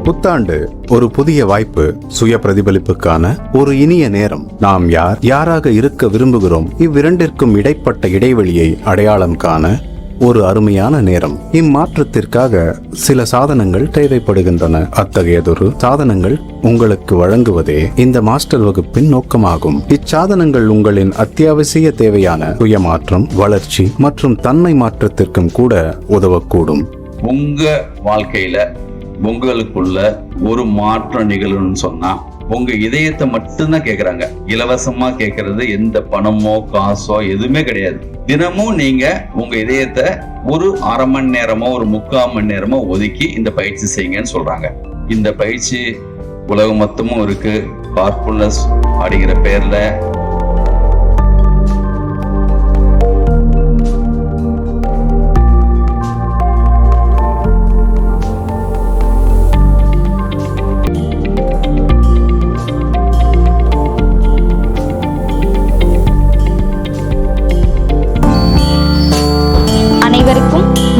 புத்தாண்டு ஒரு புதிய வாய்ப்பு, சுய பிரதிபலிப்புக்கான ஒரு இனிய நேரம். நாம் யாராக இருக்க விரும்புகிறோம், இவ்விரண்டிற்கும் இடைப்பட்ட இடைவெளியை அடையாளம் காண ஒரு அருமையான நேரம். இம்மாற்றத்திற்காக சில சாதனங்கள் தேவைப்படுகின்றன. அத்தகையதொரு சாதனங்கள் உங்களுக்கு வழங்குவதே இந்த மாஸ்டர் வகுப்பின் நோக்கமாகும். இச்சாதனங்கள் உங்களின் அத்தியாவசிய தேவையான சுயமாற்றம், வளர்ச்சி மற்றும் தன்மை மாற்றத்திற்கும் கூட உதவக்கூடும். உங்க வாழ்க்கையில உங்களுக்குள்ள ஒரு மாற்றம் நிகழணும்னு சொன்னா உங்க இதயத்தை மட்டும்தான் கேட்கறாங்க. இலவசமா கேட்கறது எந்த பணமோ காசோ எதுவுமே கிடையாது. தினமும் நீங்க உங்க இதயத்தை ஒரு அரை மணி நேரமோ ஒரு 3/4 மணி நேரமோ ஒதுக்கி இந்த பயிற்சி செய்யுங்கன்னு சொல்றாங்க. இந்த பயிற்சி உலகம் மொத்தமும் இருக்கு. கார்ஃபுல்னஸ் அப்படிங்கிற பேர்ல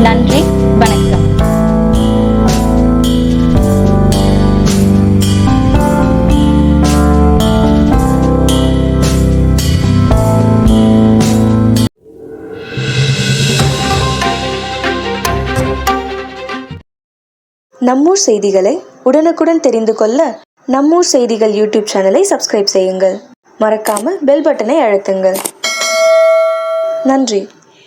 நன்றி, வணக்கம். நம்மூர் செய்திகளை உடனுக்குடன் தெரிந்து கொள்ள நம்மூர் செய்திகள் யூடியூப் சேனலை சப்ஸ்கிரைப் செய்யுங்கள். மறக்காம பெல் பட்டனை அழுத்துங்கள். நன்றி.